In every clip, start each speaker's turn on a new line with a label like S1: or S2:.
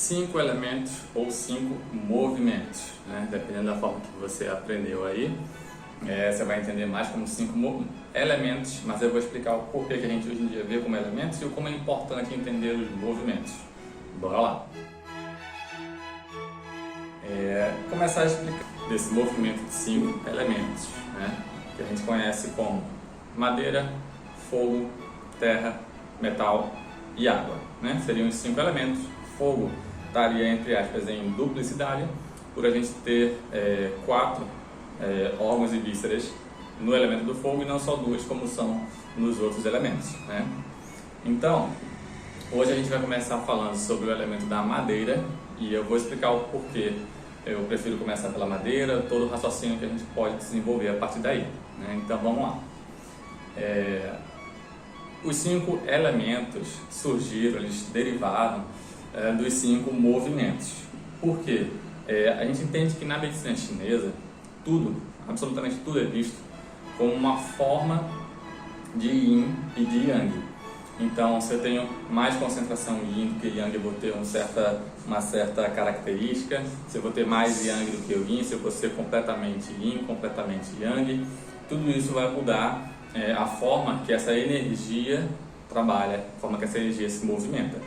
S1: 5 elementos ou 5 movimentos, né? Dependendo da forma que você aprendeu aí, você vai entender mais como 5 elementos, mas eu vou explicar o porquê que a gente hoje em dia vê como elementos e o como é importante entender os movimentos. Bora lá! Começar a explicar desse movimento de 5 elementos, né? Que a gente conhece como madeira, fogo, terra, metal e água, né? Seriam os 5 elementos. Fogo estaria, entre aspas, em duplicidade, por a gente ter 4 órgãos e vísceras no elemento do fogo e não só 2 como são nos outros elementos, né? Então, hoje a gente vai começar falando sobre o elemento da madeira e eu vou explicar o porquê eu prefiro começar pela madeira, todo o raciocínio que a gente pode desenvolver a partir daí, né? Então vamos lá. Os 5 elementos surgiram, eles derivaram dos 5 movimentos. Por quê? A gente entende que na medicina chinesa, tudo, absolutamente tudo é visto como uma forma de Yin e de Yang. Então, se eu tenho mais concentração Yin do que Yang, eu vou ter uma certa característica. Se eu vou ter mais Yang do que o Yin, se eu vou ser completamente Yin, completamente Yang, tudo isso vai mudar a forma que essa energia trabalha, a forma que essa energia se movimenta.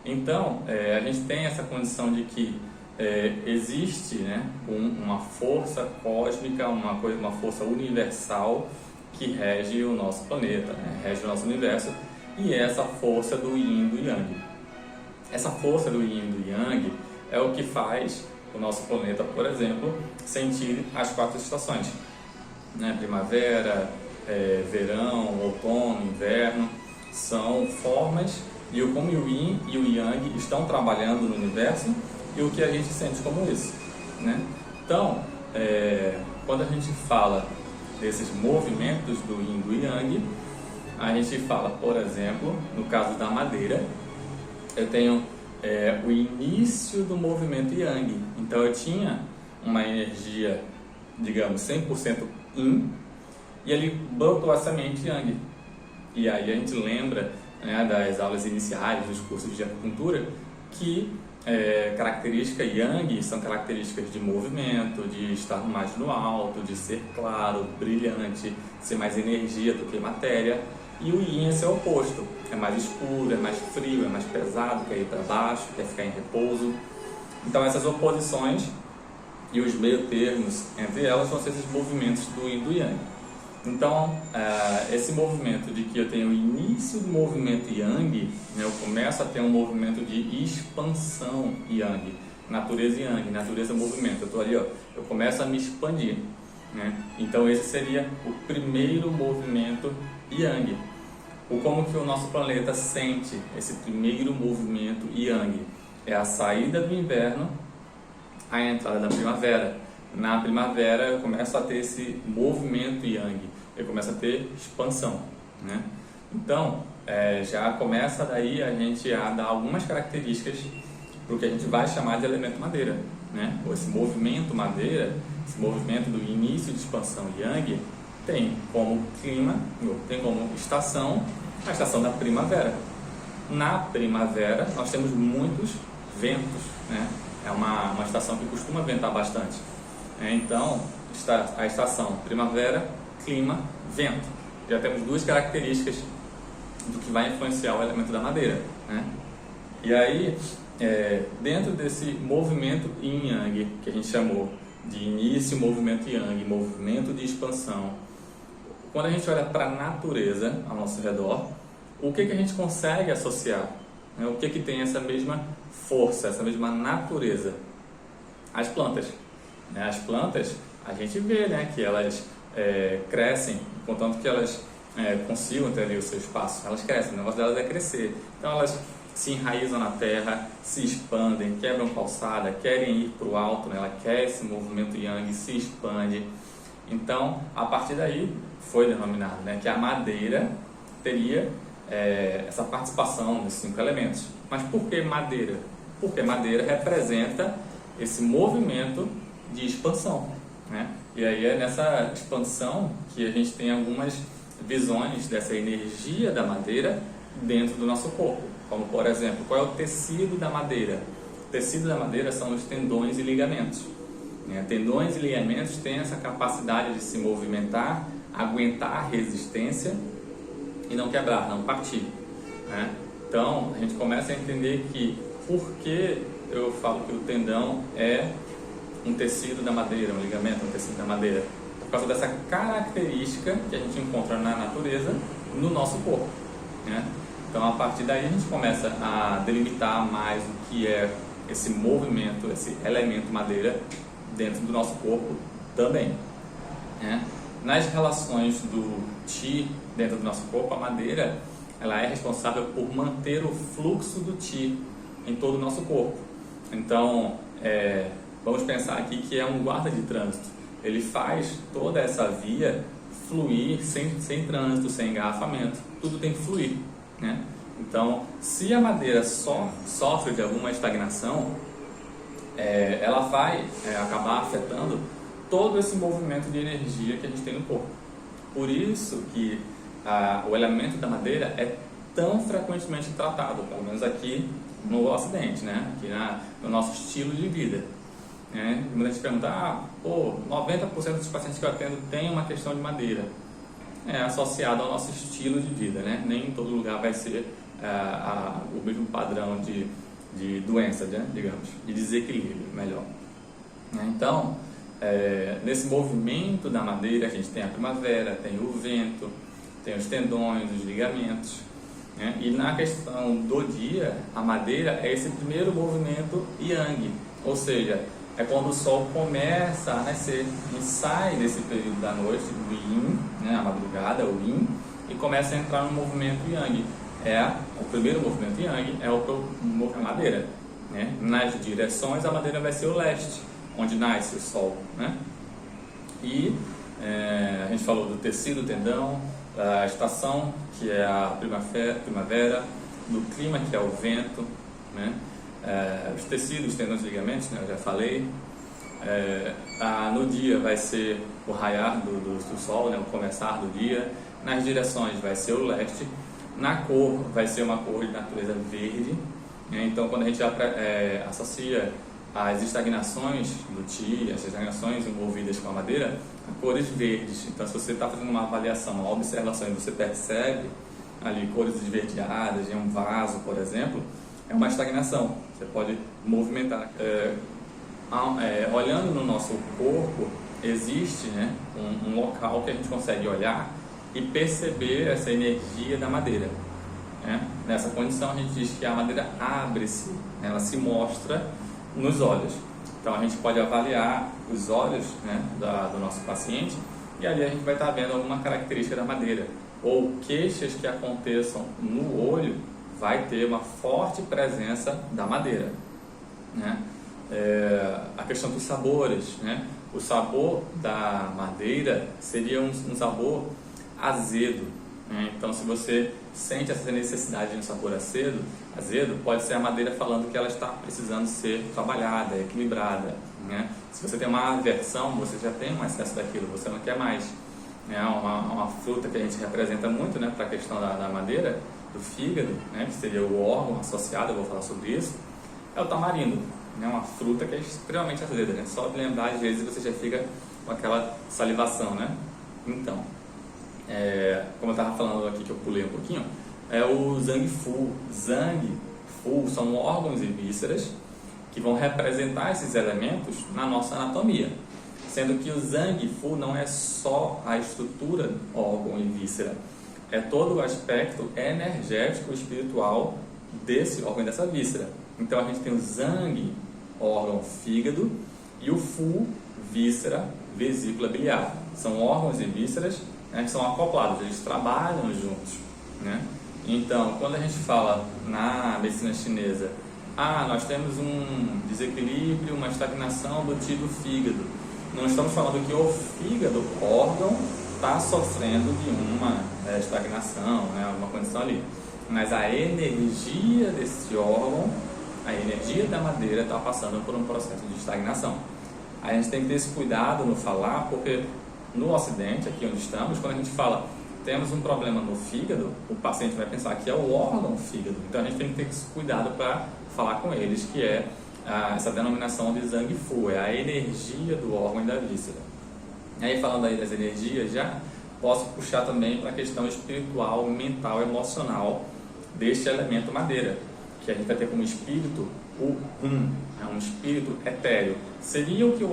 S1: Então, a gente tem essa condição de que existe, né, uma força cósmica, uma força universal que rege o nosso planeta, né, rege o nosso universo, e essa força do Yin e do Yang. Essa força do Yin e do Yang é o que faz o nosso planeta, por exemplo, sentir as 4 estações, né? Primavera, verão, outono, inverno, são formas e como o Yin e o Yang estão trabalhando no universo e o que a gente sente como isso, né? Então, quando a gente fala desses movimentos do Yin e do Yang, a gente fala, por exemplo, no caso da madeira, eu tenho o início do movimento Yang. Então eu tinha uma energia, digamos, 100% Yin, e ele brotou a semente Yang. E aí a gente lembra, né, das aulas iniciais dos cursos de acupuntura que características Yang são características de movimento, de estar mais no alto, de ser claro, brilhante, ser mais energia do que matéria. E o Yin é seu oposto, é mais escuro, é mais frio, é mais pesado, quer ir para baixo, quer ficar em repouso. Então essas oposições e os meio termos entre elas são esses movimentos do Yin e do Yang. Então, esse movimento de que eu tenho o início do movimento Yang, né, eu começo a ter um movimento de expansão Yang, natureza Yang, natureza movimento. Eu estou ali, eu começo a me expandir, né? Então esse seria o primeiro movimento Yang. Como que o nosso planeta sente esse primeiro movimento Yang? É a saída do inverno, a entrada da primavera. Na primavera eu começo a ter esse movimento Yang, eu começo a ter expansão, né? Então, já começa daí a gente a dar algumas características para o que a gente vai chamar de elemento madeira, né? Esse movimento madeira, esse movimento do início de expansão Yang, tem como clima, tem como estação, a estação da primavera. Na primavera nós temos muitos ventos, né? É uma estação que costuma ventar bastante. Então, a estação primavera, clima, vento. Já temos 2 características do que vai influenciar o elemento da madeira, né? E aí, dentro desse movimento Yin Yang, que a gente chamou de início, movimento Yang, movimento de expansão, quando a gente olha para a natureza ao nosso redor, o que a gente consegue associar? Né? O que tem essa mesma força, essa mesma natureza? As plantas. As plantas, a gente vê, né, que elas crescem, contanto que elas consigam ter ali o seu espaço. Elas crescem, o negócio delas é crescer. Então elas se enraizam na terra, se expandem, quebram calçada, querem ir para o alto, né? Ela quer esse movimento Yang, se expande. Então, a partir daí, foi denominado, né, que a madeira teria essa participação nesses 5 elementos. Mas por que madeira? Porque madeira representa esse movimento de expansão, né? E aí é nessa expansão que a gente tem algumas visões dessa energia da madeira dentro do nosso corpo. Como, por exemplo, qual é o tecido da madeira? O tecido da madeira são os tendões e ligamentos. Tendões e ligamentos têm essa capacidade de se movimentar, aguentar resistência e não quebrar, não partir. Então, a gente começa a entender que por que eu falo que o tendão é um tecido da madeira, um ligamento, um tecido da madeira. Por causa dessa característica que a gente encontra na natureza, no nosso corpo. Então, a partir daí, a gente começa a delimitar mais o que é esse movimento, esse elemento madeira dentro do nosso corpo também. Nas relações do Qi dentro do nosso corpo, a madeira ela é responsável por manter o fluxo do Qi em todo o nosso corpo. Então, vamos pensar aqui que é um guarda de trânsito. Ele faz toda essa via fluir sem trânsito, sem engarrafamento. Tudo tem que fluir. Então, se a madeira só sofre de alguma estagnação, ela vai acabar afetando todo esse movimento de energia que a gente tem no corpo. Por isso que o elemento da madeira é tão frequentemente tratado, pelo menos aqui no Ocidente, aqui no nosso estilo de vida. Muita gente pergunta, 90% dos pacientes que eu atendo tem uma questão de madeira. É associado ao nosso estilo de vida, Nem em todo lugar vai ser o mesmo padrão de doença, digamos, de desequilíbrio, melhor. Então, nesse movimento da madeira, a gente tem a primavera, tem o vento, tem os tendões, os ligamentos. E na questão do dia, a madeira é esse primeiro movimento yang, ou seja, é quando o sol começa a nascer e sai desse período da noite, do yin, a madrugada, o yin, e começa a entrar no movimento yang. O primeiro movimento yang é o movimento da madeira. Nas direções, a madeira vai ser o leste, onde nasce o sol. E a gente falou do tecido, tendão, da estação, que é a primavera, do clima, que é o vento, os tecidos, tendões e ligamentos, eu já falei. No dia vai ser o raiar do sol, o começar do dia. Nas direções vai ser o leste. Na cor vai ser uma cor de natureza verde. Então, quando a gente associa as estagnações do Qi, as estagnações envolvidas com a madeira, a cores verdes. Então, se você está fazendo uma avaliação, uma observação e você percebe ali cores esverdeadas em um vaso, por exemplo, é uma estagnação. Você pode movimentar. Olhando no nosso corpo, existe um local que a gente consegue olhar e perceber essa energia da madeira. Nessa condição, a gente diz que a madeira abre-se, ela se mostra nos olhos. Então, a gente pode avaliar os olhos do nosso paciente e ali a gente vai estar vendo alguma característica da madeira. Ou queixas que aconteçam no olho, vai ter uma forte presença da madeira. A questão dos sabores, o sabor da madeira seria um sabor azedo. Então, se você sente essa necessidade de um sabor azedo, pode ser a madeira falando que ela está precisando ser trabalhada, equilibrada. Se você tem uma aversão, você já tem um excesso daquilo, você não quer mais. Uma fruta que a gente representa muito para a questão da madeira, do fígado, que seria o órgão associado, eu vou falar sobre isso, é o tamarindo. Uma fruta que é extremamente azeda, só de lembrar, às vezes, você já fica com aquela salivação. Então, como eu estava falando aqui, que eu pulei um pouquinho, é o Zhang Fu. Zhang Fu são órgãos e vísceras que vão representar esses elementos na nossa anatomia. Sendo que o Zhang Fu não é só a estrutura órgão e víscera, é todo o aspecto energético e espiritual desse órgão e dessa víscera. Então, a gente tem o Zhang, órgão fígado, e o Fu, víscera, vesícula biliar. São órgãos e vísceras que são acoplados, eles trabalham juntos. Então, quando a gente fala na medicina chinesa, nós temos um desequilíbrio, uma estagnação do tipo fígado. Não estamos falando que o fígado, o órgão, está sofrendo de uma estagnação, alguma condição ali. Mas a energia desse órgão, a energia da madeira está passando por um processo de estagnação. A gente tem que ter esse cuidado no falar, porque no Ocidente, aqui onde estamos, quando a gente fala temos um problema no fígado, o paciente vai pensar que é o órgão fígado. Então a gente tem que ter esse cuidado para falar com eles que é essa denominação de Zhang Fu, é a energia do órgão e da víscera. E aí, falando aí das energias, já posso puxar também para a questão espiritual, mental, emocional deste elemento madeira, que a gente vai ter como espírito o é um espírito etéreo. Seria o que o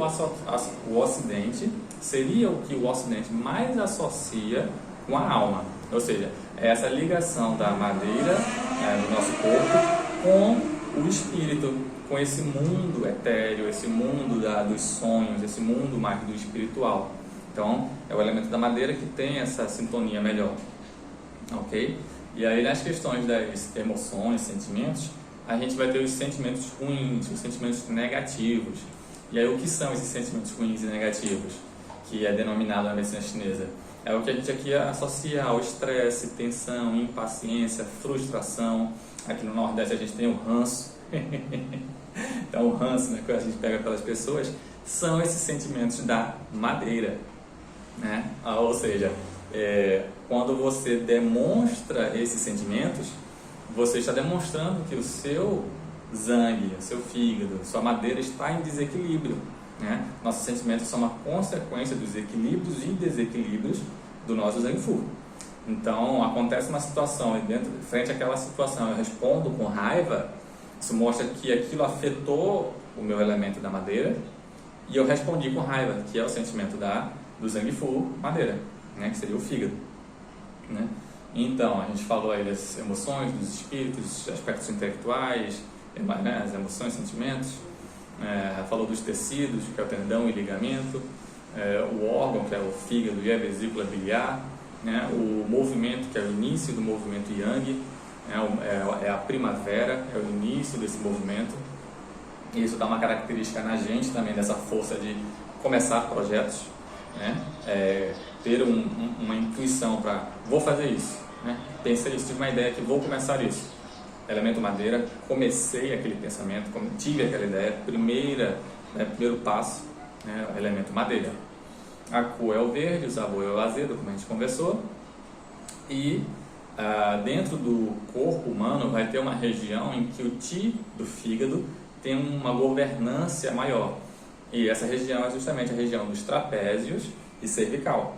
S1: Ocidente, mais associa com a alma, ou seja, é essa ligação da madeira do nosso corpo com o espírito, com esse mundo etéreo, esse mundo dos sonhos, esse mundo mais do espiritual. Então, é o elemento da madeira que tem essa sintonia melhor, ok? E aí, nas questões das emoções, sentimentos, a gente vai ter os sentimentos ruins, os sentimentos negativos. E aí, o que são esses sentimentos ruins e negativos, que é denominado na medicina chinesa? É o que a gente aqui associa ao estresse, tensão, impaciência, frustração. Aqui no Nordeste a gente tem o ranço. Então, o ranço, né, que a gente pega pelas pessoas, são esses sentimentos da madeira, né? Ou seja, quando você demonstra esses sentimentos, você está demonstrando que o seu sangue, o seu fígado, sua madeira está em desequilíbrio, né? Nossos sentimentos são uma consequência dos equilíbrios e desequilíbrios do nosso Zhang Fu. Então, acontece uma situação e frente àquela situação eu respondo com raiva, isso mostra que aquilo afetou o meu elemento da madeira e eu respondi com raiva, que é o sentimento do Zhang Fu, madeira, né? Que seria o fígado, né? Então, a gente falou aí das emoções, dos espíritos, dos aspectos intelectuais, né? As emoções, sentimentos, falou dos tecidos, que é o tendão e ligamento, o órgão, que é o fígado e a vesícula biliar, né? O movimento, que é o início do movimento yang, é a primavera, é o início desse movimento. E isso dá uma característica na gente também, dessa força de começar projetos, né? Ter uma intuição para, vou fazer isso, né? Pensei isso, tive uma ideia que vou começar isso. Elemento madeira, comecei aquele pensamento, tive aquela ideia, primeiro passo, né? Elemento madeira. A cor é o verde, o sabor é o azedo, como a gente conversou. E dentro do corpo humano vai ter uma região em que o Qi do fígado tem uma governância maior. E essa região é justamente a região dos trapézios e cervical.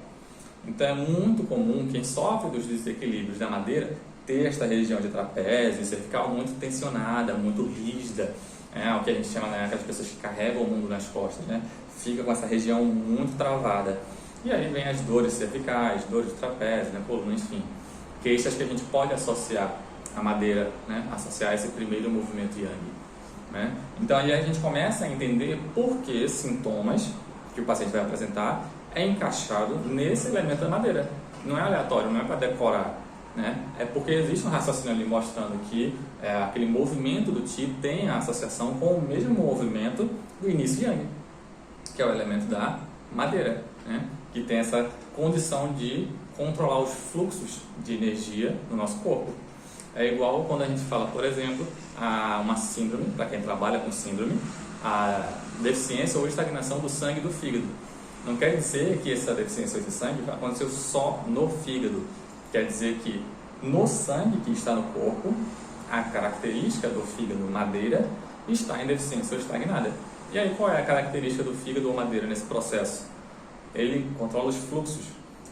S1: Então é muito comum quem sofre dos desequilíbrios da madeira ter esta região de trapézio e cervical muito tensionada, muito rígida, o que a gente chama, né, aquelas pessoas que carregam o mundo nas costas, né? Fica com essa região muito travada. E aí vem as dores cervicais, dores de trapézio, né, coluna, enfim. Queixas que a gente pode associar à madeira, né, associar a esse primeiro movimento yang, né? Então aí a gente começa a entender por que sintomas que o paciente vai apresentar é encaixado nesse elemento da madeira. Não é aleatório, não é para decorar, né? É porque existe um raciocínio ali mostrando que aquele movimento do Qi tem a associação com o mesmo movimento do início yang, que é o elemento da madeira, né? Que tem essa condição de controlar os fluxos de energia no nosso corpo. É igual quando a gente fala, por exemplo, a uma síndrome, para quem trabalha com síndrome, a deficiência ou estagnação do sangue do fígado. Não quer dizer que essa deficiência de sangue aconteceu só no fígado. Quer dizer que no sangue que está no corpo, a característica do fígado madeira está em deficiência ou estagnada. E aí, qual é a característica do fígado ou madeira nesse processo? Ele controla os fluxos.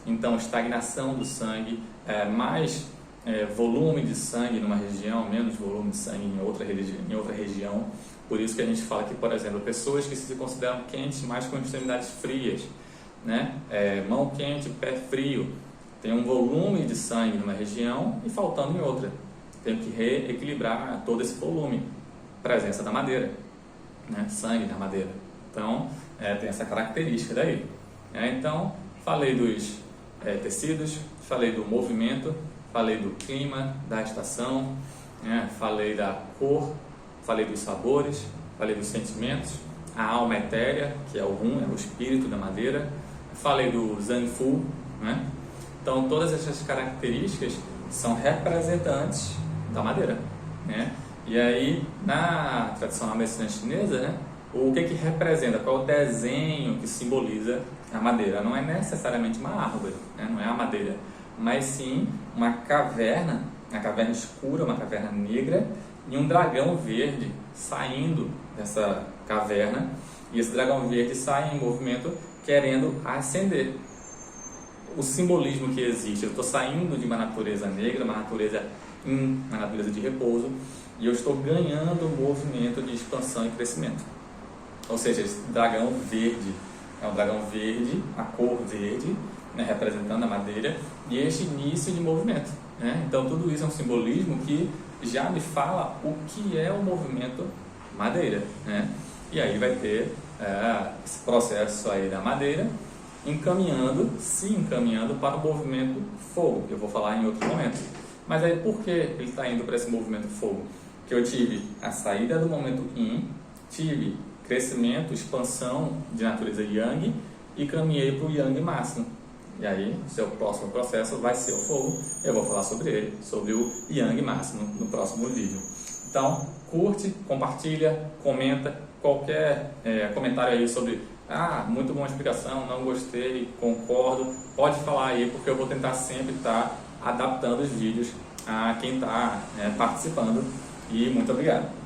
S1: Então, estagnação do sangue, mais volume de sangue numa região, menos volume de sangue em outra região. Por isso que a gente fala que, por exemplo, pessoas que se consideram quentes, mas com extremidades frias, né? Mão quente, pé frio, tem um volume de sangue numa região e faltando em outra. Tem que reequilibrar todo esse volume. Presença da madeira, né? Sangue da madeira. Então, tem essa característica daí. Então, falei dos tecidos, falei do movimento, falei do clima, da estação, falei da cor, falei dos sabores, falei dos sentimentos, a alma etérea, que é o é o espírito da madeira, falei do Zhang Fu, né? Então, todas essas características são representantes da madeira, né? E aí, na tradicional medicina chinesa, né, o que representa, qual é o desenho que simboliza a madeira? Não é necessariamente uma árvore, né? Não é a madeira, mas sim uma caverna escura, uma caverna negra, e um dragão verde saindo dessa caverna, e esse dragão verde sai em movimento querendo ascender. O simbolismo que existe, eu estou saindo de uma natureza negra, uma natureza de repouso, e eu estou ganhando um movimento de expansão e crescimento. Ou seja, esse dragão verde é um dragão verde, a cor verde, né, representando a madeira, e este início de movimento, né? Então tudo isso é um simbolismo que já me fala o que é o movimento madeira, né? E aí vai ter esse processo aí da madeira se encaminhando para o movimento fogo, que eu vou falar em outro momento. Mas aí por que ele está indo para esse movimento fogo? Que eu tive a saída do momento yin, tive crescimento, expansão de natureza yang e caminhei para o yang máximo. E aí, seu próximo processo vai ser o fogo. Eu vou falar sobre ele, sobre o yang máximo no próximo vídeo. Então, curte, compartilha, comenta, qualquer comentário aí sobre muito boa explicação, não gostei, concordo, pode falar aí, porque eu vou tentar sempre estar adaptando os vídeos a quem está participando. E muito obrigado.